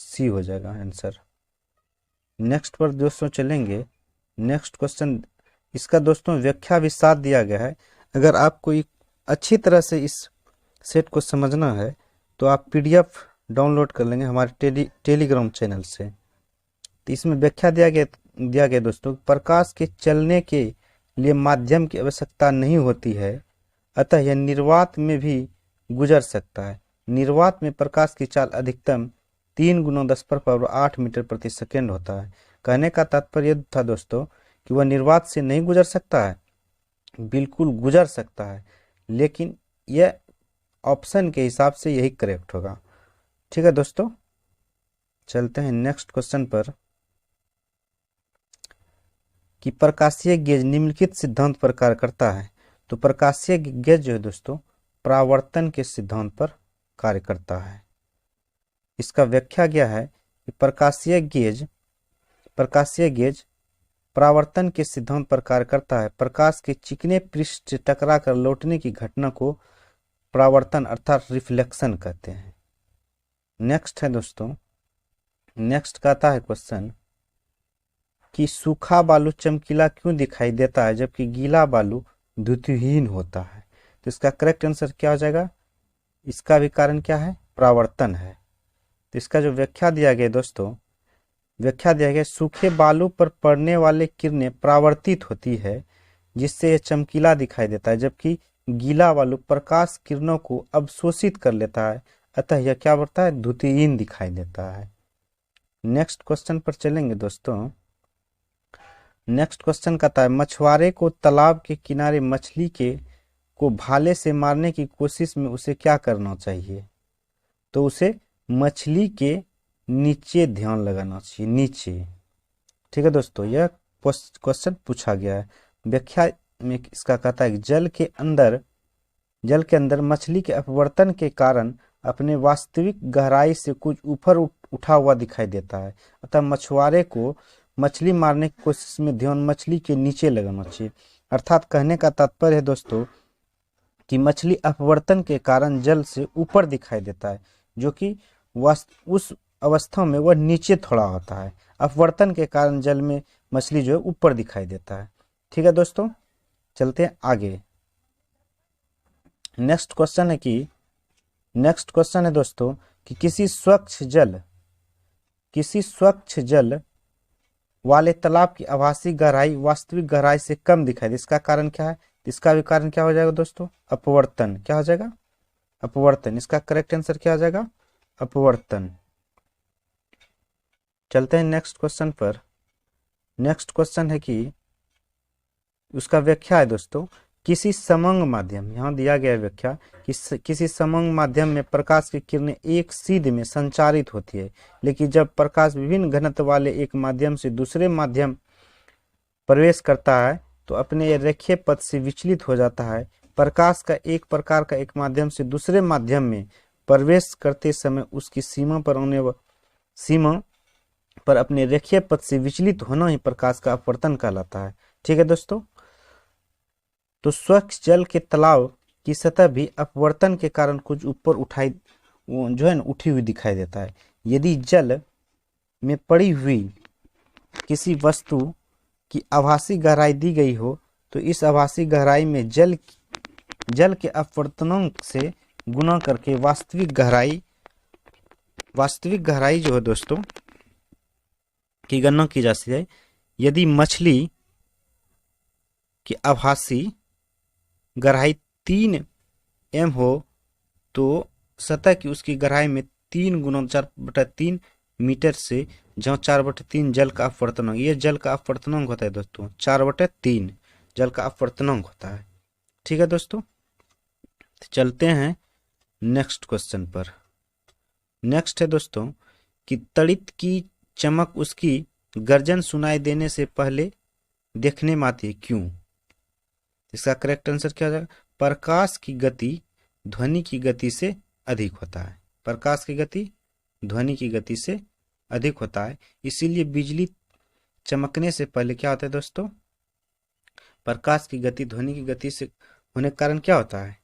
सी हो जाएगा answer. Next पर दोस्तों चलेंगे। नेक्स्ट क्वेश्चन, इसका दोस्तों व्याख्या भी साथ दिया गया है। अगर आपको अच्छी तरह से इस सेट को समझना है तो आप पीडीएफ डाउनलोड कर लेंगे हमारे टेलीग्राम चैनल से। तो इसमें व्याख्या दिया गया दोस्तों, प्रकाश के चलने के लिए माध्यम की आवश्यकता नहीं होती है, अतः यह निर्वात में भी गुजर सकता है। निर्वात में प्रकाश की चाल अधिकतम 3 × 10⁸ मीटर प्रति सेकेंड होता है। कहने का तात्पर्य था दोस्तों कि वह निर्वात से नहीं गुजर सकता है, बिल्कुल गुजर सकता है, लेकिन यह ऑप्शन के हिसाब से यही करेक्ट होगा। ठीक है दोस्तों, चलते हैं नेक्स्ट क्वेश्चन पर कि प्रकाशीय गेज निम्नलिखित सिद्धांत पर कार्य करता है। तो प्रकाशीय गेज जो है दोस्तों परावर्तन के सिद्धांत पर कार्य करता है। इसका व्याख्या क्या है कि प्रकाशीय गेज परावर्तन के सिद्धांत पर कार्य करता है। प्रकाश के चिकने पृष्ठ से टकरा कर लौटने की घटना को परावर्तन अर्थात रिफ्लेक्शन कहते हैं। नेक्स्ट है दोस्तों, नेक्स्ट कहता है क्वेश्चन कि सूखा बालू चमकीला क्यों दिखाई देता है जबकि गीला बालू द्युतिहीन होता है। तो इसका करेक्ट आंसर क्या हो जाएगा? इसका भी कारण क्या है? परावर्तन है। तो इसका जो व्याख्या दिया गया दोस्तों, व्याख्या दिया गया सूखे बालू पर पड़ने वाले किरणें परावर्तित होती है जिससे यह चमकीला दिखाई देता है, जबकि गीला बालू प्रकाश किरणों को अवशोषित कर लेता है, अतः यह क्या बढ़ता है? द्युतिहीन दिखाई देता है। नेक्स्ट क्वेश्चन पर चलेंगे दोस्तों। नेक्स्ट क्वेश्चन कहता है मछुआरे को तालाब के किनारे मछली को भाले से मारने की कोशिश में उसे क्या करना चाहिए? तो उसे मछली के नीचे ध्यान लगाना चाहिए, नीचे। ठीक है दोस्तों, यह क्वेश्चन पूछा गया है। व्याख्या में इसका कहता है कि जल के अंदर मछली के अपवर्तन के कारण अपने वास्तविक गहराई से कुछ ऊपर उठा हुआ दिखाई देता है, अतः मछुआरे को मछली मारने की कोशिश में ध्यान मछली के नीचे लगाना चाहिए। अर्थात कहने का तात्पर्य है दोस्तों कि मछली अपवर्तन के कारण जल से ऊपर दिखाई देता है, जो कि उस अवस्था में वह नीचे थोड़ा होता है। अपवर्तन के कारण जल में मछली जो है ऊपर दिखाई देता है। ठीक है दोस्तों, चलते हैं आगे। नेक्स्ट क्वेश्चन है दोस्तों कि किसी स्वच्छ जल वाले तालाब की आभासी गहराई वास्तविक गहराई से कम दिखाई दे, इसका कारण क्या है? इसका भी कारण क्या हो जाएगा दोस्तों? अपवर्तन। क्या हो जाएगा? अपवर्तन। इसका करेक्ट आंसर क्या हो जाएगा? अपवर्तन। चलते हैं नेक्स्ट क्वेश्चन पर। नेक्स्ट क्वेश्चन है कि उसका व्याख्या है दोस्तों, किसी समंग माध्यम, यहां दिया गया व्याख्या कि किसी समंग माध्यम में प्रकाश की किरणें एक सीध में संचारित होती है, लेकिन जब प्रकाश विभिन्न घनत्व वाले एक माध्यम से दूसरे माध्यम प्रवेश करता है तो अपने रेखीय पथ से विचलित हो जाता है। प्रकाश का एक माध्यम से दूसरे माध्यम में प्रवेश करते समय उसकी सीमा पर अपने रेखीय पथ से विचलित होना ही प्रकाश का अपवर्तन कहलाता है। ठीक है दोस्तों, तो स्वच्छ जल के तालाब की सतह भी अपवर्तन के कारण कुछ ऊपर उठी हुई दिखाई देता है। यदि जल में पड़ी हुई किसी वस्तु की आभासी गहराई दी गई हो तो इस आभासी गहराई में जल के अपवर्तनांक से गुणा करके वास्तविक गहराई जो है दोस्तों की गणना की जा सकती है। यदि मछली की आभासी गहराई 3 m हो तो सतह की उसकी गहराई में 3 × 4/3 मीटर से, जहाँ 4/3 जल का अपवर्तनांक, ये जल का अपवर्तनांक होता है दोस्तों, 4/3 जल का अपवर्तनांक होता है। ठीक है दोस्तों, चलते हैं नेक्स्ट क्वेश्चन पर। नेक्स्ट है दोस्तों कि तड़ित की चमक उसकी गर्जन सुनाई देने से पहले देखने में आती है, क्यों? इसका करेक्ट आंसर क्या हो जाएगा? प्रकाश की गति ध्वनि की गति से अधिक होता है। प्रकाश की गति ध्वनि की गति से अधिक होता है, इसीलिए बिजली चमकने से पहले क्या होता है दोस्तों? प्रकाश की गति ध्वनि की गति से होने के कारण क्या होता है?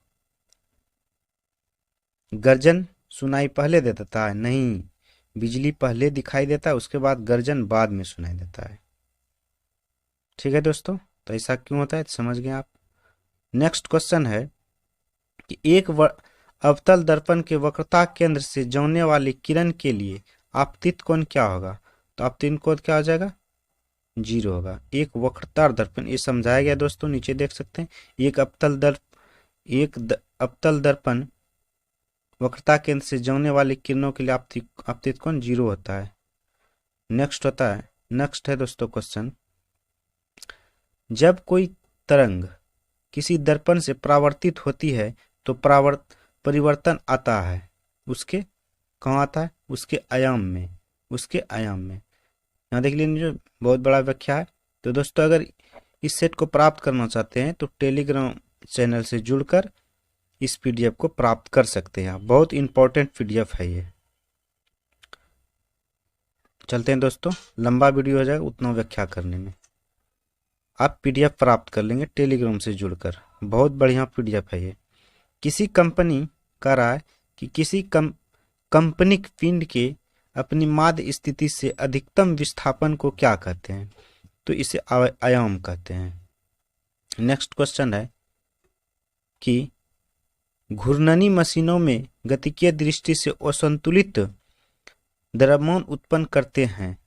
गर्जन सुनाई पहले देता है? नहीं, बिजली पहले दिखाई देता है, उसके बाद गर्जन बाद में सुनाई देता है। ठीक है दोस्तों, तो ऐसा क्यों होता है समझ गए आप। नेक्स्ट क्वेश्चन है कि अवतल दर्पण के वक्रता केंद्र से जाने वाली किरण के लिए आपतित कोण क्या होगा? तो आपतित कोण क्या हो जाएगा? 0 होगा। एक वक्रतार दर्पण, ये समझाया गया दोस्तों, नीचे देख सकते हैं। एक अवतल दर्पण वक्रता केंद्र से जाने वाली किरणों के लिए आपतित कोण 0 होता है। नेक्स्ट है दोस्तों क्वेश्चन, जब कोई तरंग किसी दर्पण से परावर्तित होती है तो परिवर्तन आता है उसके, कहाँ आता है? उसके आयाम में। यहाँ देख लीजिए, बहुत बड़ा व्याख्या है। तो दोस्तों अगर इस सेट को प्राप्त करना चाहते हैं तो टेलीग्राम चैनल से जुड़कर इस पीडीएफ को प्राप्त कर सकते हैं। बहुत इंपॉर्टेंट पीडीएफ है ये। चलते हैं दोस्तों, लंबा वीडियो हो जाएगा उतना व्याख्या करने में। आप पीडीएफ प्राप्त कर लेंगे टेलीग्राम से जुड़कर, बहुत बढ़िया पीडीएफ है ये। किसी कंपनी कह रहा है कि किसी कंपनिक पिंड के अपनी माध्य स्थिति से अधिकतम विस्थापन को क्या कहते हैं? तो इसे आयाम कहते हैं। नेक्स्ट क्वेश्चन है कि घूर्णनी मशीनों में गतिकीय दृष्टि से असंतुलित द्रव्यमान उत्पन्न करते हैं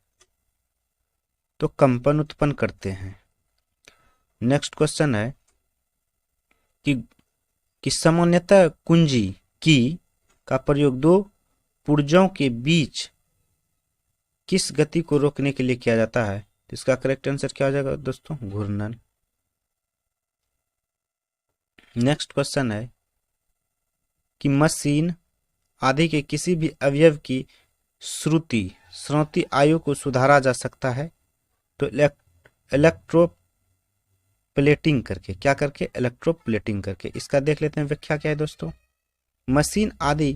तो कंपन उत्पन्न करते हैं। नेक्स्ट क्वेश्चन है कि सामान्यतः कुंजी की का प्रयोग दो पुर्जों के बीच किस गति को रोकने के लिए किया जाता है? तो इसका करेक्ट आंसर क्या हो जाएगा दोस्तों? घूर्णन। नेक्स्ट क्वेश्चन है कि मशीन आदि के किसी भी अवयव की श्रुति आयु को सुधारा जा सकता है तो इलेक्ट्रोप्लेटिंग करके। क्या करके? इलेक्ट्रोप्लेटिंग करके। इसका देख लेते हैं व्याख्या क्या है दोस्तों। मशीन आदि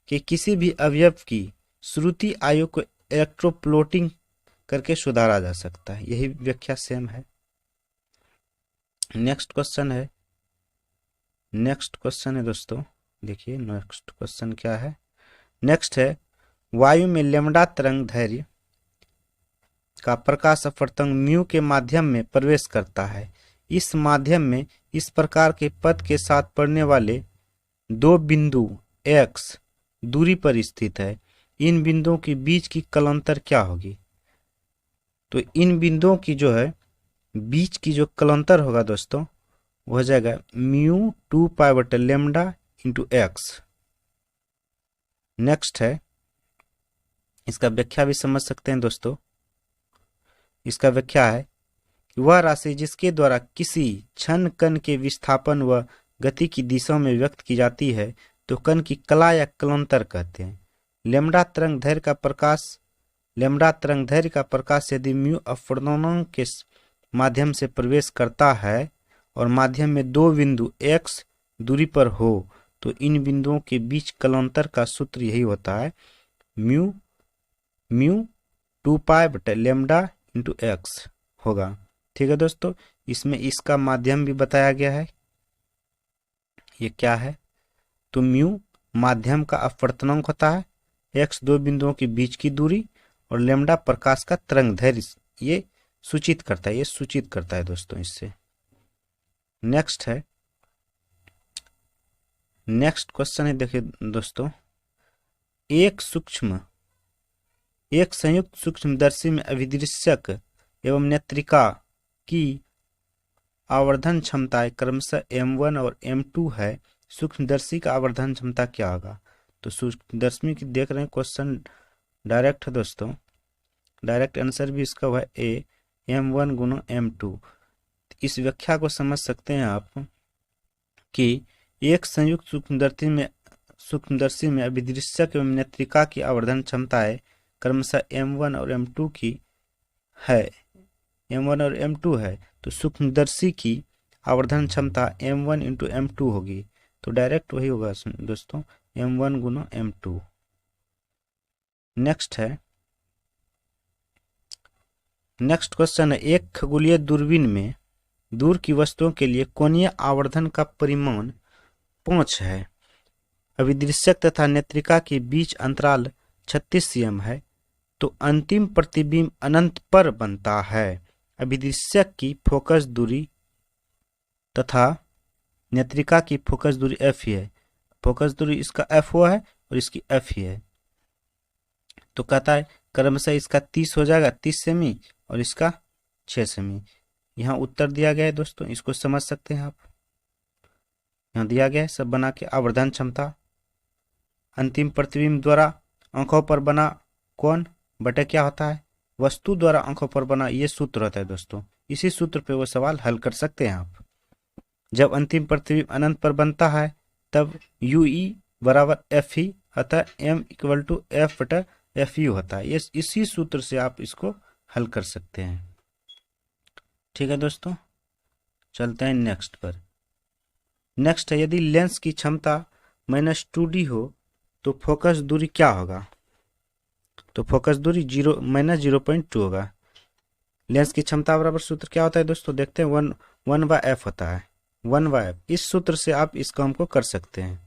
के किसी भी अवयव की श्रुति आयु को इलेक्ट्रोप्लेटिंग करके सुधारा जा सकता है, यही व्याख्या सेम है। नेक्स्ट क्वेश्चन है दोस्तों, देखिए नेक्स्ट क्वेश्चन क्या है। नेक्स्ट है, वायु में लैम्ब्डा तरंग दैर्घ्य का प्रकाश अपवर्तन म्यू के माध्यम में प्रवेश करता है। इस माध्यम में इस प्रकार के पथ के साथ पड़ने वाले दो बिंदु x दूरी पर स्थित है। इन बिंदुओं के बीच की कलांतर क्या होगी? तो इन बिंदुओं की जो है बीच की जो कलांतर होगा दोस्तों वो हो जाएगा म्यू 2 पाई बटे लैम्ब्डा इंटू एक्स। नेक्स्ट है, इसका व्याख्या भी समझ सकते हैं दोस्तों। इसका व्याख्या है कि वह राशि जिसके द्वारा किसी क्षण कण के विस्थापन व गति की दिशा में व्यक्त की जाती है तो कण की कला या कलांतर कहते हैं। लैम्ब्डा तरंग दैर्घ्य का प्रकाश यदि म्यू अपवर्तनों के माध्यम से प्रवेश करता है और माध्यम में दो बिंदु x दूरी पर हो तो इन बिंदुओं के बीच कलांतर का सूत्र यही होता है म्यू 2 पाई बटे लैम्ब्डा इंटू एक्स होगा। ठीक है दोस्तों, इसमें इसका माध्यम भी बताया गया है। ये क्या है? तो म्यू माध्यम का अपवर्तनांक होता है, एक्स दो बिंदुओं के बीच की दूरी और लैम्ब्डा प्रकाश का तरंग दैर्घ्य ये सूचित करता है दोस्तों इससे। नेक्स्ट क्वेश्चन है, देखिए दोस्तों, एक संयुक्त सूक्ष्मदर्शी में अभिदृश्यक एवं नेत्रिका की आवर्धन क्षमताएं क्रमशः m1 और m2 है। सूक्ष्मदर्शी का आवर्धन क्षमता क्या होगा? तो सूक्ष्मदर्शी की देख रहे हैं क्वेश्चन डायरेक्ट है दोस्तों, डायरेक्ट आंसर भी इसका हुआ ए m1 गुना m2। इस व्याख्या को समझ सकते हैं आप कि एक संयुक्त सूक्ष्मदर्शी में अभिदृश्यक एवं नेत्रिका की आवर्धन क्षमताएं क्रमशः m1 और m2 की है, m1 और m2 है। तो सूक्ष्मदर्शी की आवर्धन क्षमता m1 इंटू m2 होगी, तो डायरेक्ट वही होगा दोस्तों m1 गुना m2। नेक्स्ट क्वेश्चन है, एक खगोलीय दूरबीन में दूर की वस्तुओं के लिए कोणीय आवर्धन का परिमाण 5 है। अभिदृश्यक तथा नेत्रिका के बीच अंतराल 36 cm है तो अंतिम प्रतिबिंब अनंत पर बनता है। अभिदिशक की फोकस दूरी तथा नेत्रिका की फोकस दूरी f ही है। फोकस दूरी इसका f हुआ है और इसकी f ही है। तो कहता है क्रमशः इसका 30 हो जाएगा, 30 सेमी, और इसका 6 सेमी। यहाँ उत्तर दिया गया है दोस्तों, इसको समझ सकते हैं आप। यहाँ दिया गया है सब बना के। आवर्धन क्षमता अंतिम प्रतिबिंब द्वारा आंखों पर बना कोण बटे क्या होता है, वस्तु द्वारा आंखों पर बना, ये सूत्र होता है दोस्तों। इसी सूत्र पे वो सवाल हल कर सकते हैं आप। जब अंतिम प्रतिबिंब अनंत पर बनता है तब UE बराबर एफ ही, अतः M इक्वल टू एफ बटा एफ यू होता है। ये इसी सूत्र से आप इसको हल कर सकते हैं। ठीक है दोस्तों, चलते हैं नेक्स्ट पर। नेक्स्ट है, यदि लेंस की क्षमता -2D हो तो फोकस दूरी क्या होगा। तो फोकस दूरी -0.2 होगा। लेंस की क्षमता बराबर सूत्र क्या होता है दोस्तों, देखते हैं, 1/f होता है, 1/f। इस सूत्र से आप इस काम को कर सकते हैं।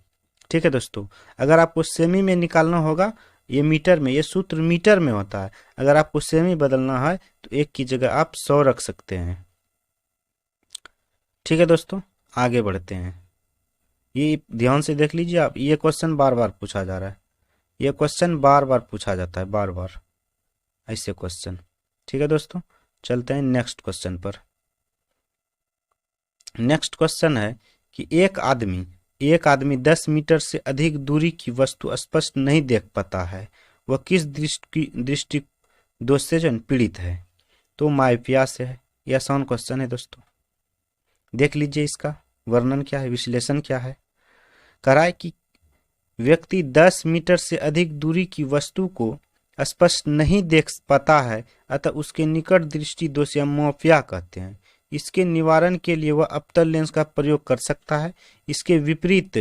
ठीक है दोस्तों, अगर आपको सेमी में निकालना होगा, ये मीटर में, ये सूत्र मीटर में होता है। अगर आपको सेमी बदलना है तो 1 की जगह आप 100 रख सकते हैं। ठीक है दोस्तों, आगे बढ़ते हैं। ये ध्यान से देख लीजिए आप, ये क्वेश्चन बार बार पूछा जा रहा है। ये क्वेश्चन बार बार पूछा जाता है, बार बार ऐसे क्वेश्चन। ठीक है दोस्तों, चलते हैं नेक्स्ट क्वेश्चन पर। नेक्स्ट क्वेश्चन है कि एक आदमी 10 मीटर से अधिक दूरी की वस्तु स्पष्ट नहीं देख पाता है, वह किस दृष्टि दोष से पीड़ित है। तो मायोपिया से है। यह आसान क्वेश्चन है दोस्तों, देख लीजिए इसका वर्णन क्या है, विश्लेषण क्या है। कह रहा है कि व्यक्ति 10 मीटर से अधिक दूरी की वस्तु को स्पष्ट नहीं देख पाता है, अतः उसके निकट दृष्टि दोष या मायोपिया कहते हैं। इसके निवारण के लिए वह अवतल लेंस का प्रयोग कर सकता है। इसके विपरीत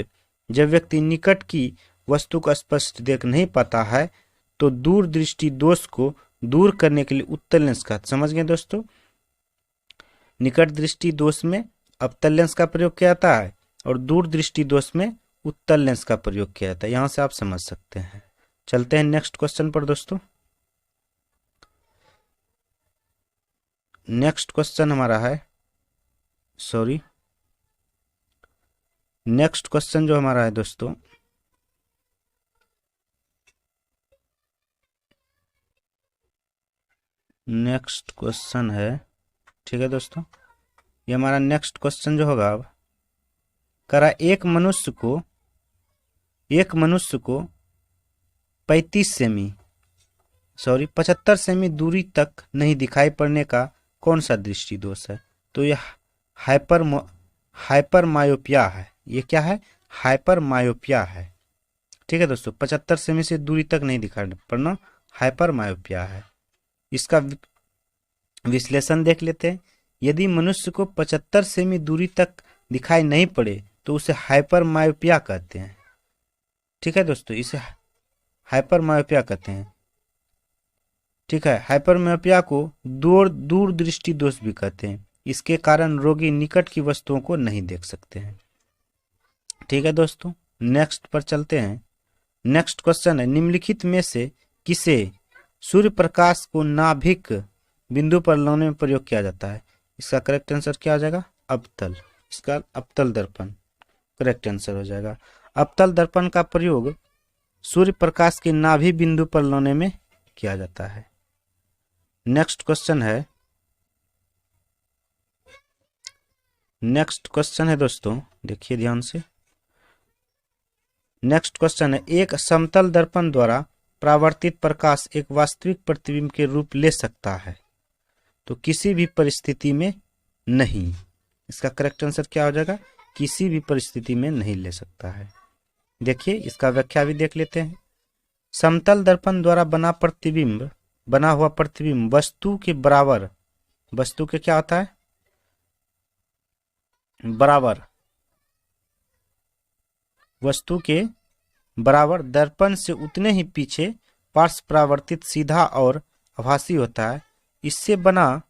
जब व्यक्ति निकट की वस्तु को स्पष्ट देख नहीं पाता है तो दूर दृष्टि दोष को दूर करने के लिए उत्तल लेंस का, समझ गए दोस्तों, निकट दृष्टि दोष में अवतल लेंस का प्रयोग किया जाता है और दूर दृष्टि दोष में उत्तल लेंस का प्रयोग किया जाता है। यहां से आप समझ सकते हैं। चलते हैं नेक्स्ट क्वेश्चन पर दोस्तों। नेक्स्ट क्वेश्चन हमारा है, नेक्स्ट क्वेश्चन जो हमारा है दोस्तों, नेक्स्ट क्वेश्चन है, ठीक है दोस्तों, ये हमारा नेक्स्ट क्वेश्चन जो होगा, अब करा एक मनुष्य को 75 सेमी दूरी तक नहीं दिखाई पड़ने का कौन सा दृष्टि दोष है। तो यह हाइपर मायोपिया है। ये क्या है, हाइपर मायोपिया है। ठीक है दोस्तों, 75 सेमी से दूरी तक नहीं दिखाई पड़ना हाइपर मायोपिया है। इसका विश्लेषण देख लेते हैं। यदि मनुष्य को 75 सेमी दूरी तक दिखाई नहीं पड़े तो उसे हाइपर मायोपिया कहते हैं। ठीक है दोस्तों, इसे हाइपर मायोपिया कहते हैं। ठीक है, हाइपर मायोपिया को दूर दृष्टि दोष भी कहते हैं। इसके कारण रोगी निकट की वस्तुओं को नहीं देख सकते हैं। ठीक है दोस्तों, नेक्स्ट पर चलते हैं। नेक्स्ट क्वेश्चन है, निम्नलिखित में से किसे सूर्य प्रकाश को नाभिक बिंदु पर लाने में प्रयोग किया जाता है। इसका करेक्ट आंसर क्या हो जाएगा, अवतल। इसका अवतल दर्पण करेक्ट आंसर हो जाएगा। अवतल दर्पण का प्रयोग सूर्य प्रकाश के नाभि बिंदु पर लाने में किया जाता है। नेक्स्ट क्वेश्चन है दोस्तों, देखिए ध्यान से। नेक्स्ट क्वेश्चन है, एक समतल दर्पण द्वारा परावर्तित प्रकाश एक वास्तविक प्रतिबिंब के रूप ले सकता है, तो किसी भी परिस्थिति में नहीं। इसका करेक्ट आंसर क्या हो जाएगा, किसी भी परिस्थिति में नहीं ले सकता है। देखिए इसका व्याख्या भी देख लेते हैं। समतल दर्पण द्वारा बना हुआ प्रतिबिंब वस्तु के बराबर, वस्तु के क्या होता है, बराबर, वस्तु के बराबर दर्पण से उतने ही पीछे पार्श्व परावर्तित सीधा और आभासी होता है। इससे बना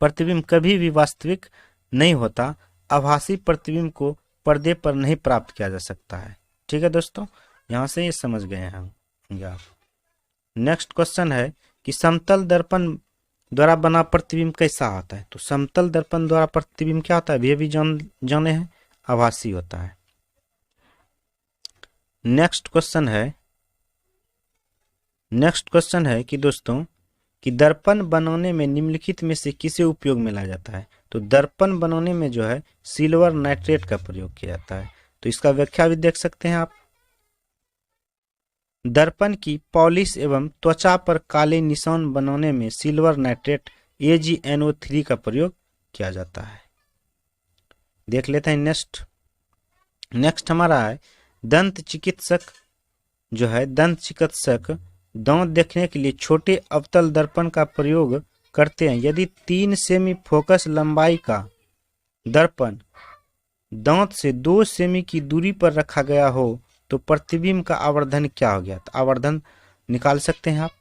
प्रतिबिंब कभी भी वास्तविक नहीं होता। आभासी प्रतिबिंब को पर्दे पर नहीं प्राप्त किया जा सकता है। ठीक है दोस्तों, यहां से ये समझ गए हम। रखेंगे आप। नेक्स्ट क्वेश्चन है कि समतल दर्पण द्वारा बना प्रतिबिंब कैसा होता है। तो समतल दर्पण द्वारा प्रतिबिंब क्या होता है, ये भी जाने हैं, आभासी होता है। नेक्स्ट क्वेश्चन है कि दोस्तों कि दर्पण बनाने में निम्नलिखित में से किसे उपयोग में लाया जाता है। तो दर्पण बनाने में जो है सिल्वर नाइट्रेट का प्रयोग किया जाता है। तो इसका व्याख्या भी देख सकते हैं आप। दर्पण की पॉलिश एवं त्वचा पर काले निशान बनाने में सिल्वर नाइट्रेट AgNO3 का प्रयोग किया जाता है। देख लेते हैं नेक्स्ट हमारा है दंत चिकित्सक दांत देखने के लिए छोटे अवतल दर्पण का प्रयोग करते हैं। यदि 3 सेमी फोकस लंबाई का दर्पण दांत से 2 सेमी की दूरी पर रखा गया हो तो प्रतिबिंब का आवर्धन क्या हो गया। तो आवर्धन निकाल सकते हैं आप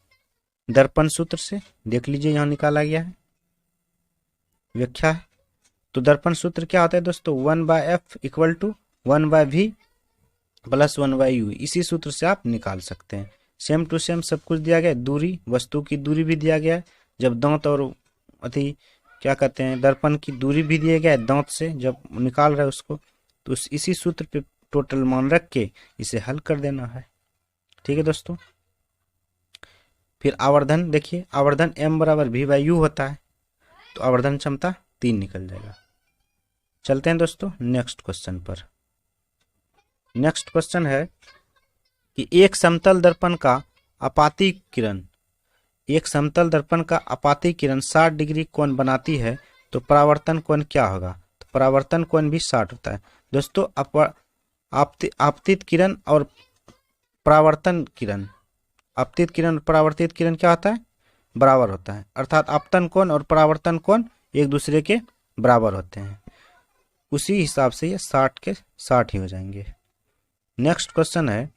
दर्पण सूत्र से, देख लीजिए यहां निकाला गया है, व्याख्या है। तो दर्पण सूत्र क्या होता है दोस्तों, 1/f = 1/v + 1/u। इसी सूत्र से आप निकाल सकते हैं। सेम टू सेम सब कुछ दिया गया, दूरी, वस्तु की दूरी भी दिया गया है, जब दांत और क्या कहते हैं दर्पण की दूरी भी दिया गया है दांत से, जब निकाल रहे हैं उसको, तो इसी सूत्र पे टोटल मान रख के इसे हल कर देना है। ठीक है दोस्तों। फिर आवर्धन देखिए, आवर्धन m = v/u होता है, तो आवर्धन क्षमता 3 निकल जाएगा। चलते हैं दोस्तों नेक्स्ट क्वेश्चन पर। नेक्स्ट क्वेश्चन है कि एक समतल दर्पण का आपाती किरण 60 डिग्री कोण बनाती है तो परावर्तन कोण क्या होगा। तो परावर्तन कोण भी 60 होता है दोस्तों। आपतित किरण और परावर्तित किरण क्या होता है, बराबर होता है, अर्थात आपतन कोण और परावर्तन कोण एक दूसरे के बराबर होते हैं। उसी हिसाब से ये 60 के 60 ही हो जाएंगे। नेक्स्ट क्वेश्चन है,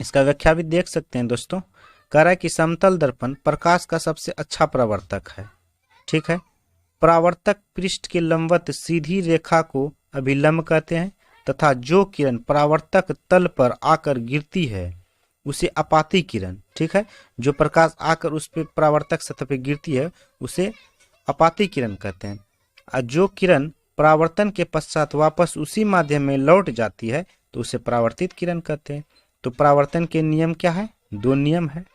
इसका व्याख्या भी देख सकते हैं दोस्तों। कह रहा है कि समतल दर्पण प्रकाश का सबसे अच्छा परावर्तक है। ठीक है। परावर्तक पृष्ठ के लंबवत सीधी रेखा को अभिलंब कहते हैं तथा जो किरण परावर्तक तल पर आकर गिरती है उसे आपाती किरण, ठीक है, जो प्रकाश आकर उस पर परावर्तक सतह पर गिरती है उसे आपाती किरण कहते हैं। और जो किरण परावर्तन के पश्चात वापस उसी माध्यम में लौट जाती है तो उसे परावर्तित किरण कहते हैं। तो परावर्तन के नियम क्या है, 2 नियम है,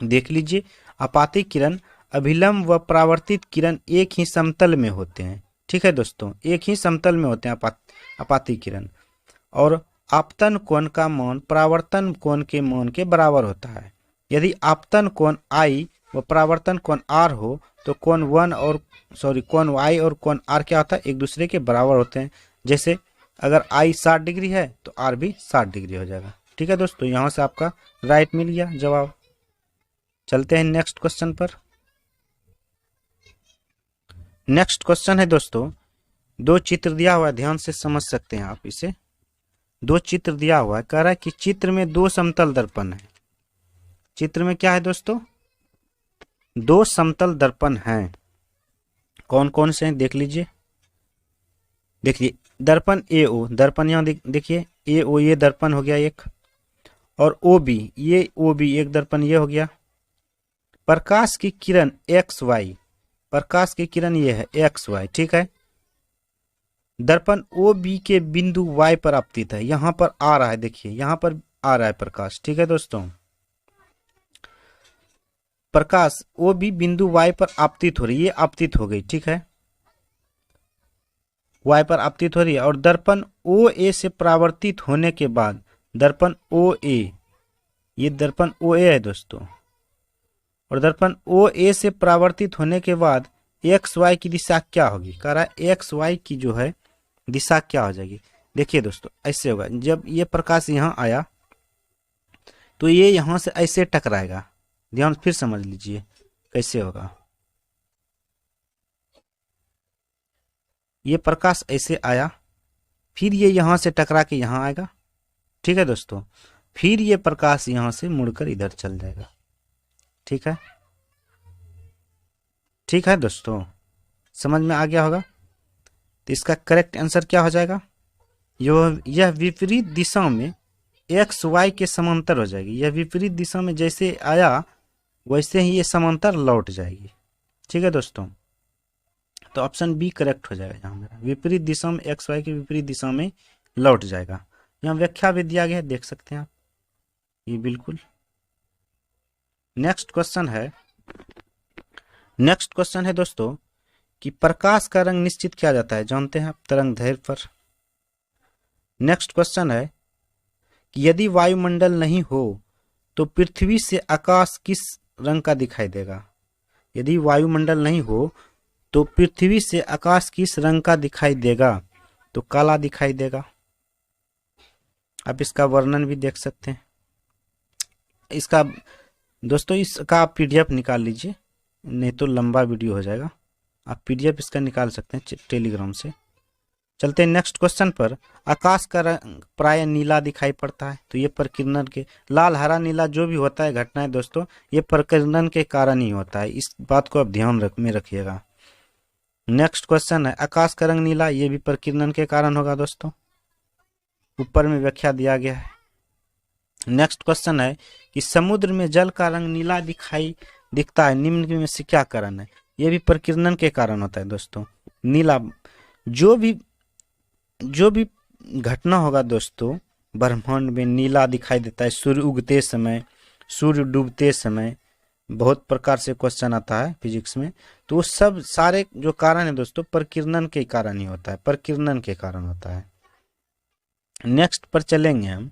देख लीजिए। आपाती किरण, अभिलंब व परावर्तित किरण एक ही समतल में होते हैं। ठीक है दोस्तों, एक ही समतल में होते हैं आपाती किरण। और आपतन कोण का मान परावर्तन कोण के मान के बराबर होता है। यदि आपतन कोण I व परावर्तन कोण R हो तो कोण Y और कोण R क्या होता है, एक दूसरे के बराबर होते हैं। जैसे अगर I 60 डिग्री है तो R भी 60 डिग्री हो जाएगा। ठीक है दोस्तों, यहां से आपका राइट मिल गया जवाब। चलते हैं नेक्स्ट क्वेश्चन पर। नेक्स्ट क्वेश्चन है दोस्तों, 2 चित्र दिया हुआ है, ध्यान से समझ सकते हैं आप इसे। 2 चित्र दिया हुआ है, कह रहा है कि चित्र में 2 समतल दर्पण है। चित्र में क्या है दोस्तों, 2 समतल दर्पण हैं। कौन कौन से हैं देख लीजिए। देखिए दर्पण AO, दर्पण यहां देखिए AO, ये दर्पण हो गया एक, और OB, ये OB एक दर्पण ये हो गया। प्रकाश की किरण XY, प्रकाश की किरण ये है XY, ठीक है। दर्पण OB के बिंदु Y पर आपतित है, यहां पर आ रहा है, देखिए यहां पर आ रहा है प्रकाश। ठीक है दोस्तों, प्रकाश OB बिंदु Y पर आपतित हो रही है, ये आपतित हो गई, ठीक है, Y पर आपतित हो रही है। और दर्पण OA से परावर्तित होने के बाद दर्पण OA, ये दर्पण OA है दोस्तों, और दर्पण OA से परावर्तित होने के बाद XY की दिशा क्या होगी, कह रहा है XY की जो है दिशा क्या हो जाएगी। देखिए दोस्तों ऐसे होगा, जब ये प्रकाश यहां आया तो ये यहां से ऐसे टकराएगा। ध्यान फिर समझ लीजिए कैसे होगा। ये प्रकाश ऐसे आया, फिर ये यहां से टकरा के यहां आएगा, ठीक है दोस्तों, फिर ये प्रकाश यहां से मुड़कर इधर चल जाएगा। ठीक है, ठीक है दोस्तों, समझ में आ गया होगा। तो इसका करेक्ट आंसर क्या हो जाएगा, यह विपरीत दिशा में एक्स वाई के समांतर हो जाएगी। यह विपरीत दिशा में जैसे आया वैसे ही ये समांतर लौट जाएगी। ठीक है दोस्तों, तो ऑप्शन बी करेक्ट हो जाएगा यहाँ मेरा, विपरीत दिशा में एक्स वाई के विपरीत दिशा में लौट जाएगा। यहाँ व्याख्या भी दिया गया है, देख सकते हैं आप, ये बिल्कुल। नेक्स्ट क्वेश्चन है दोस्तों कि प्रकाश का रंग निश्चित किया जाता है, जानते हैं आप, तरंग दैर्ध्य पर। नेक्स्ट क्वेश्चन है कि यदि वायुमंडल नहीं हो तो पृथ्वी से आकाश किस रंग का दिखाई देगा। यदि वायुमंडल नहीं हो तो पृथ्वी से आकाश किस रंग का दिखाई देगा, तो काला दिखाई देगा। आप इसका वर्णन भी देख सकते हैं। इसका दोस्तों इसका आप पीडीएफ निकाल लीजिए, नहीं तो लंबा वीडियो हो जाएगा। आप पीडीएफ इसका निकाल सकते हैं टेलीग्राम से। चलते हैं नेक्स्ट क्वेश्चन पर। आकाश का रंग प्राय नीला दिखाई पड़ता है, तो ये प्रकीर्णन के, लाल हरा नीला जो भी होता है घटनाएं दोस्तों, ये प्रकीर्णन के कारण ही होता है, इस बात को आप ध्यान में रखिएगा। नेक्स्ट क्वेश्चन है आकाश का रंग नीला, ये भी प्रकीर्णन के कारण होगा दोस्तों, ऊपर में व्याख्या दिया गया है। नेक्स्ट क्वेश्चन है कि समुद्र में जल का रंग नीला दिखता है, निम्न में से क्या कारण है। ये भी प्रकीर्णन के कारण होता है दोस्तों। नीला जो भी घटना होगा दोस्तों ब्रह्मांड में नीला दिखाई देता है। सूर्य उगते समय, सूर्य डूबते समय, बहुत प्रकार से क्वेश्चन आता है फिजिक्स में, तो वो सब सारे जो कारण है दोस्तों प्रकीर्णन के कारण ही होता है, प्रकीर्णन के कारण होता है। नेक्स्ट पर चलेंगे हम,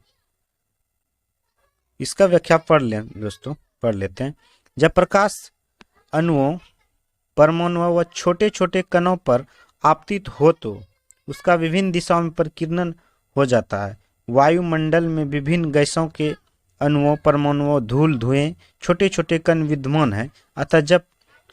इसका व्याख्या पढ़ लेते हैं। जब प्रकाश अणुओं, परमाणुओं व छोटे छोटे कणों पर आपतित हो तो उसका विभिन्न दिशाओं में प्रकीर्णन हो जाता है। वायुमंडल में विभिन्न गैसों के अणुओं, परमाणुओं, धूल, धुएं, छोटे छोटे कण विद्यमान हैं। अतः जब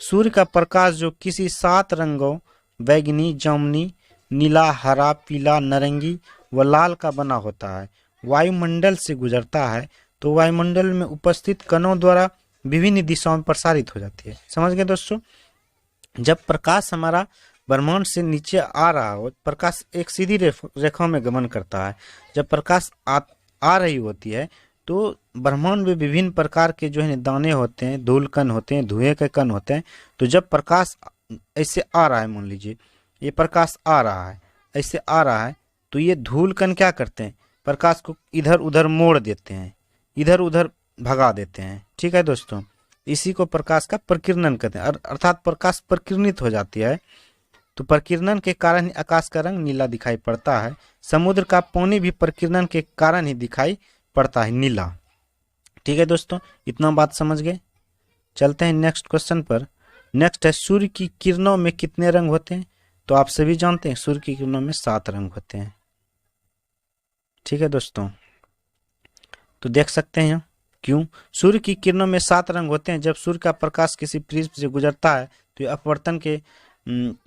सूर्य का प्रकाश जो किसी 7 रंगों बैगनी, जामुनी, नीला, हरा, पीला, नारंगी व लाल का बना होता है, वायुमंडल से गुजरता है तो वायुमंडल में उपस्थित कणों द्वारा विभिन्न दिशाओं में प्रसारित हो जाती है। समझ गए दोस्तों, जब प्रकाश हमारा ब्रह्मांड से नीचे आ रहा हो, प्रकाश एक सीधी रेखा में गमन करता है। जब प्रकाश आ रही होती है तो ब्रह्मांड में विभिन्न प्रकार के जो है दाने होते हैं, धूल कण होते हैं, धुएं के कण होते हैं। तो जब प्रकाश ऐसे आ रहा है, मान लीजिए ये प्रकाश आ रहा है, ऐसे आ रहा है, तो ये धूल कण क्या करते हैं, प्रकाश को इधर उधर मोड़ देते हैं, इधर उधर भगा देते हैं। ठीक है दोस्तों, इसी को प्रकाश का प्रकीर्णन कहते हैं, अर्थात प्रकाश प्रकीर्णित हो जाती है। तो प्रकीर्णन के कारण ही आकाश का रंग नीला दिखाई पड़ता है। समुद्र का पानी भी प्रकीर्णन के कारण ही दिखाई पड़ता है नीला। ठीक है दोस्तों, इतना बात समझ गए। चलते हैं नेक्स्ट क्वेश्चन पर। नेक्स्ट है सूर्य की किरणों में कितने रंग होते हैं। तो आप सभी जानते हैं सूर्य की किरणों में 7 रंग होते हैं। ठीक है दोस्तों, तो देख सकते हैं क्यों सूर्य की किरणों में 7 रंग होते हैं। जब सूर्य का प्रकाश किसी प्रिज्म से गुजरता है तो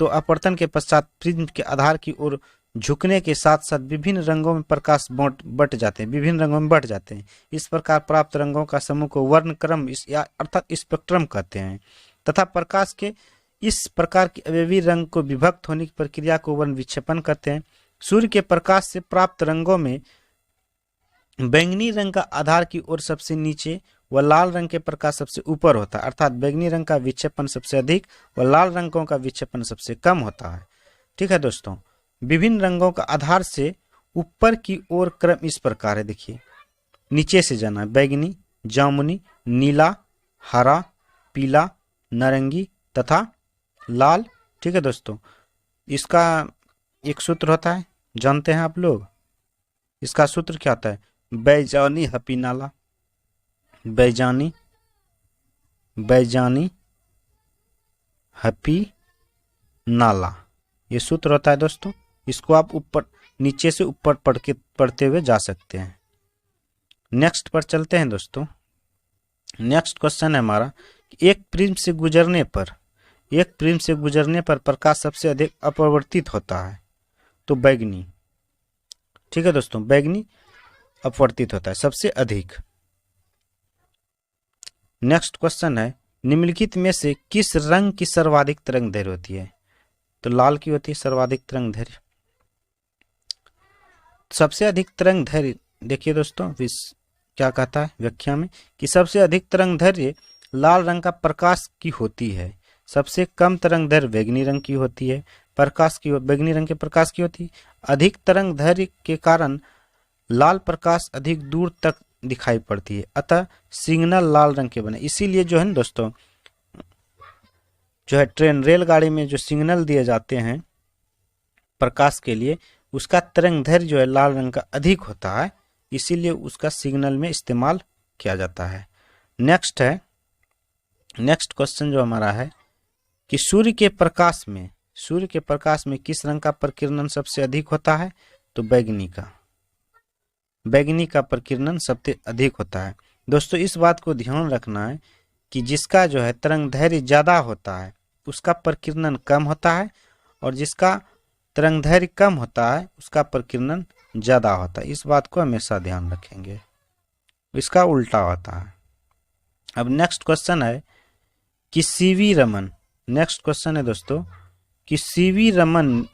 अपवर्तन के पश्चात प्रिज्म के आधार की ओर झुकने के साथ साथ विभिन्न रंगों में प्रकाश बट जाते हैं, विभिन्न रंगों में बट जाते हैं। इस प्रकार प्राप्त रंगों का समूह को वर्णक्रम अर्थात स्पेक्ट्रम कहते हैं, तथा प्रकाश के इस प्रकार के अवयवी रंग को विभक्त होने की प्रक्रिया को वर्ण विक्षेपण कहते हैं। सूर्य के प्रकाश से प्राप्त रंगों में बैंगनी रंग का आधार की ओर सबसे नीचे व लाल रंग के प्रकाश सबसे ऊपर होता है, अर्थात बैंगनी रंग का विक्षेपण सबसे अधिक व लाल रंगों का विक्षेपण सबसे कम होता है। ठीक है दोस्तों, विभिन्न रंगों का आधार से ऊपर की ओर क्रम इस प्रकार है, देखिए नीचे से जाना है, बैंगनी, जामुनी, नीला, हरा, पीला, नारंगी तथा लाल। ठीक है दोस्तों, इसका एक सूत्र होता है, जानते हैं आप लोग, इसका सूत्र क्या होता है, बैजानी हपी नाला, बैजानी हपी नाला, ये सूत्र होता है दोस्तों। इसको आप ऊपर नीचे से ऊपर पढ़ते हुए जा सकते हैं। नेक्स्ट पर चलते हैं दोस्तों। नेक्स्ट क्वेश्चन है हमारा, एक प्रिज्म से गुजरने पर प्रकाश सबसे अधिक अपवर्तित होता है, तो बैंगनी। ठीक है दोस्तों, बैंगनी अपवर्तित होता है सबसे अधिक। नेक्स्ट क्वेश्चन है, निम्नलिखित में से किस रंग की सर्वाधिक तरंग दैर्ध्य होती है। तो लाल की होती है सर्वाधिक तरंग दैर्घ्य। सबसे अधिक तरंग दैर्घ्य देखिए दोस्तों क्या कहता है व्याख्या में कि सबसे अधिक तरंग दैर्घ्य लाल रंग का प्रकाश की होती है, सबसे कम तरंग दैर्घ्य बैंगनी रंग की होती है, बैंगनी रंग के प्रकाश की होती है। अधिक तरंग दैर्घ्य के कारण लाल प्रकाश अधिक दूर तक दिखाई पड़ती है, अतः सिग्नल लाल रंग के बने। इसीलिए जो है ना दोस्तों, जो है ट्रेन रेलगाड़ी में जो सिग्नल दिए जाते हैं प्रकाश के लिए, उसका तरंग दैर्घ्य जो है लाल रंग का अधिक होता है, इसीलिए उसका सिग्नल में इस्तेमाल किया जाता है। नेक्स्ट क्वेश्चन जो हमारा है कि सूर्य के प्रकाश में किस रंग का प्रकीर्णन सबसे अधिक होता है? तो बैंगनी का प्रकीर्णन सबसे अधिक होता है। दोस्तों इस बात को ध्यान रखना है कि जिसका जो है तरंग दैर्घ्य ज्यादा होता है उसका प्रकीर्णन कम होता है, और जिसका तरंग दैर्घ्य कम होता है उसका प्रकीर्णन ज्यादा होता है। इस बात को हमेशा ध्यान रखेंगे, इसका उल्टा होता है। अब नेक्स्ट क्वेश्चन है कि सीवी रमन, नेक्स्ट क्वेश्चन है दोस्तों कि सीवी रमन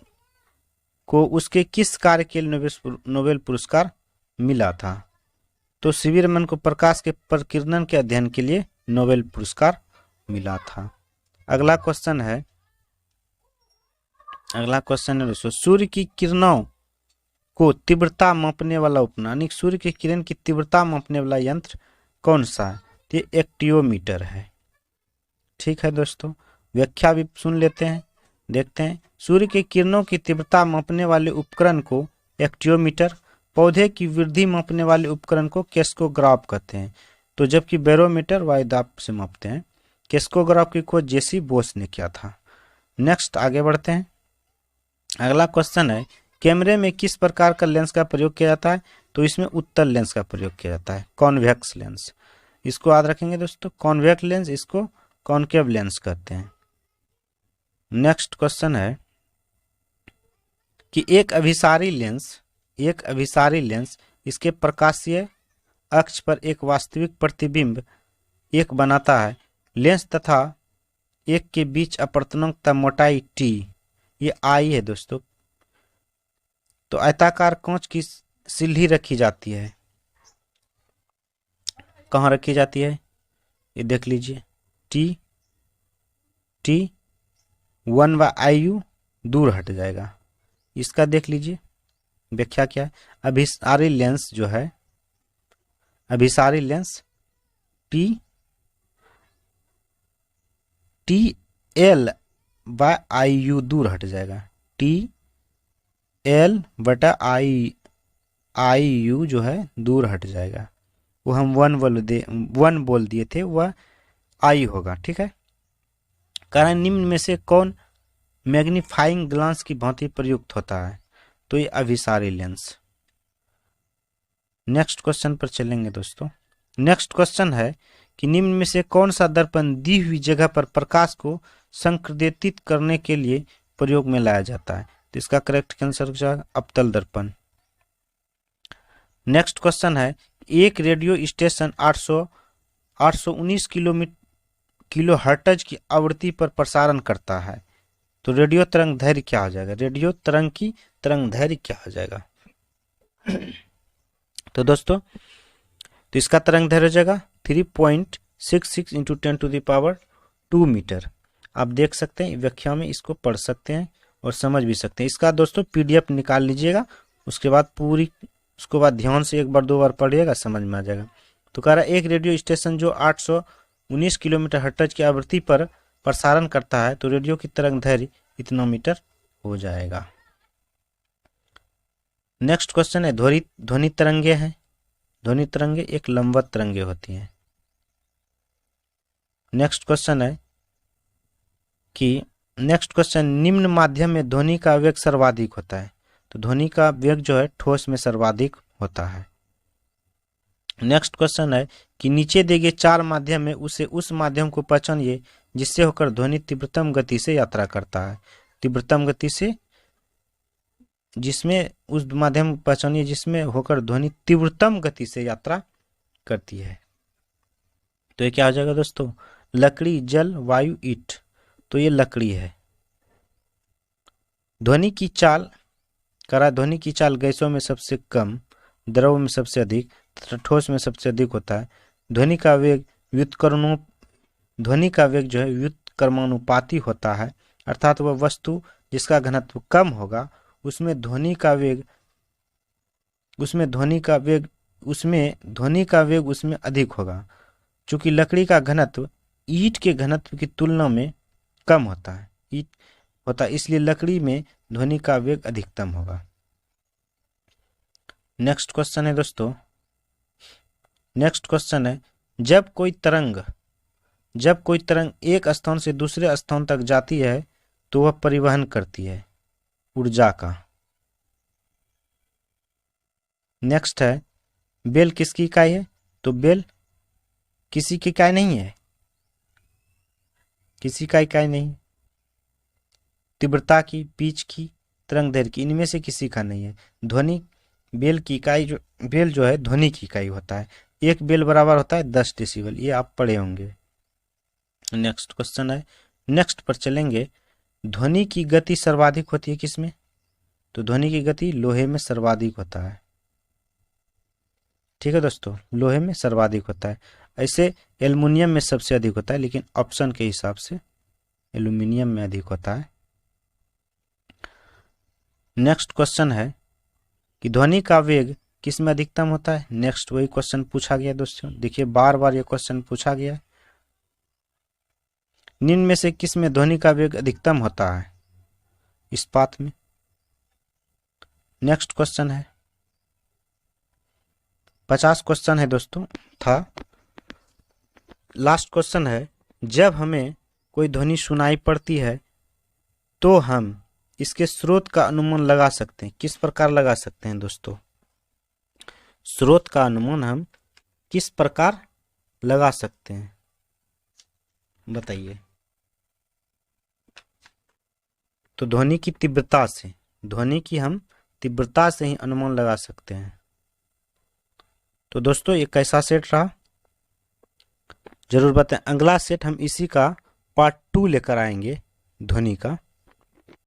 को उसके किस कार्य के लिए नोबेल पुरस्कार मिला था? तो सीवी रमन को प्रकाश के प्रकीर्णन के अध्ययन के लिए नोबेल पुरस्कार मिला था। अगला क्वेश्चन है दोस्तों, सूर्य की किरणों को तीव्रता मापने वाला उपकरण, सूर्य की किरण की तीव्रता मापने वाला यंत्र कौन सा है? ये एक्टियोमीटर है। ठीक है दोस्तों, व्याख्या भी सुन लेते हैं, देखते हैं। सूर्य की किरणों की तीव्रता मापने वाले उपकरण को एक्टियोमीटर, पौधे की वृद्धि मापने वाले उपकरण को केस्कोग्राफ कहते हैं। तो जबकि बैरोमीटर वायुदाब से मापते हैं। केस्कोग्राफ की खोज जेसी बोस ने किया था। नेक्स्ट आगे बढ़ते हैं। अगला क्वेश्चन है, कैमरे में किस प्रकार का लेंस का प्रयोग किया जाता है? तो इसमें उत्तल लेंस का प्रयोग किया जाता है, कॉन्वेक्स लेंस। इसको याद रखेंगे दोस्तों, कॉन्वेक्स लेंस, इसको कॉनकेव लेंस कहते हैं। नेक्स्ट क्वेश्चन है कि एक अभिसारी लेंस इसके प्रकाशीय अक्ष पर एक वास्तविक प्रतिबिंब एक बनाता है। लेंस तथा एक के बीच अपवर्तनांक तथा मोटाई टी, ये आई है दोस्तों। तो आयताकार कांच की सिल्ली रखी जाती है, कहाँ रखी जाती है? ये देख लीजिए, टी 1/IU दूर हट जाएगा। इसका देख लीजिए व्याख्या क्या है। अभिसारी लेंस जो है, अभिसारी लेंस TL/IU दूर हट जाएगा। TL/IU जो है दूर हट जाएगा। वो हम 1 बोल दिए थे, वह आई होगा। ठीक है। कारण निम्न में से कौन मैग्नीफाइंग ग्लास की भांति प्रयुक्त होता है? तो ये अभिसारी लेंस। नेक्स्ट क्वेश्चन पर चलेंगे दोस्तों। नेक्स्ट क्वेश्चन है कि निम्न में से कौन सा दर्पण दी हुई जगह पर प्रकाश को संकृदित करने के लिए प्रयोग में लाया जाता है? तो इसका करेक्ट आंसर क्या? अवतल दर्पण। नेक्स्ट क्वेश्चन है, एक रेडियो स्टेशन 819 किलोहर्ट्ज की आवृत्ति पर प्रसारण करता है। तो रेडियो तरंग दैर्घ्य क्या हो जाएगा? रेडियो तरंग की तरंग दैर्घ्य क्या हो जाएगा? तो दोस्तों, तो इसका तरंग दैर्घ्य हो जाएगा 3.66 × 10⁻² मीटर। आप देख सकते हैं व्याख्या में, इसको पढ़ सकते हैं और समझ भी सकते हैं। इसका दोस्तों PDF निकाल लीजिएगा, उसके बाद उसको बाद ध्यान से एक बार 2 बार पढ़िएगा, समझ में आ जाएगा। तो कह रहा है एक रेडियो स्टेशन जो 819 किलोमीटर हर्ट्ज की आवृत्ति पर प्रसारण करता है, तो रेडियो की तरंग दैर्घ्य इतना मीटर हो जाएगा। नेक्स्ट क्वेश्चन है, ध्वनि तरंगे हैं। ध्वनि तरंगे एक लंबवत तरंगे होती हैं। नेक्स्ट क्वेश्चन है कि निम्न माध्यम में ध्वनि का वेग सर्वाधिक होता है। तो ध्वनि का वेग जो है ठोस में सर्वाधिक होता है। नेक्स्ट क्वेश्चन है कि नीचे दिए गए 4 माध्यम में उस माध्यम को पहचानिए जिससे होकर ध्वनि तीव्रतम गति से यात्रा करता है। तीव्रतम गति से, जिसमें उस माध्यम को पहचानिए जिसमें होकर ध्वनि तीव्रतम गति से यात्रा करती है। तो ये क्या हो जाएगा दोस्तों? लकड़ी, जल, वायु, ईंट। तो ये लकड़ी है। ध्वनि की चाल गैसों में सबसे कम, द्रव में सबसे अधिक तथा ठोस में सबसे अधिक होता है। ध्वनि का वेग ध्वनि का वेग जो है व्युत्क्रमानुपाती होता है, अर्थात वह वस्तु जिसका घनत्व कम होगा उसमें ध्वनि का वेग उसमें अधिक होगा। चूंकि लकड़ी का घनत्व ईंट के घनत्व की तुलना में कम होता है, इसलिए लकड़ी में ध्वनि का वेग अधिकतम होगा। नेक्स्ट क्वेश्चन है दोस्तों, जब कोई तरंग एक स्थान से दूसरे स्थान तक जाती है तो वह परिवहन करती है ऊर्जा का। नेक्स्ट है, बेल किसकी इकाई है? तो बेल किसी की इकाई नहीं है, किसी का इकाई नहीं। तीव्रता की, पिच की, तरंग दैर्घ्य की, इनमें से किसी का नहीं है। ध्वनि बेल जो है ध्वनि की इकाई होता है। एक बेल बराबर होता है 10 डेसिबल, ये आप पढ़े होंगे। नेक्स्ट क्वेश्चन है, नेक्स्ट पर चलेंगे। ध्वनि की गति सर्वाधिक होती है किसमें? तो ध्वनि की गति लोहे में सर्वाधिक होता है। ठीक है दोस्तों, लोहे में सर्वाधिक होता है। ऐसे एल्युमिनियम में सबसे अधिक होता है, लेकिन ऑप्शन के हिसाब से एल्युमिनियम में अधिक होता है। नेक्स्ट क्वेश्चन है कि ध्वनि का वेग किस में अधिकतम होता है? नेक्स्ट वही क्वेश्चन पूछा गया दोस्तों, देखिए बार बार ये क्वेश्चन पूछा गया है। निम्न में से किस में ध्वनि का वेग अधिकतम होता है? इस्पात में। नेक्स्ट क्वेश्चन है, 50 क्वेश्चन है दोस्तों था। लास्ट क्वेश्चन है, जब हमें कोई ध्वनि सुनाई पड़ती है तो हम इसके स्रोत का अनुमान लगा सकते हैं। किस प्रकार लगा सकते हैं दोस्तों? स्रोत का अनुमान हम किस प्रकार लगा सकते हैं, बताइए। तो ध्वनि की तीव्रता से, हम तीव्रता से ही अनुमान लगा सकते हैं। तो दोस्तों ये कैसा सेट रहा जरूर बताएं। अगला सेट हम इसी का पार्ट 2 लेकर आएंगे ध्वनि का।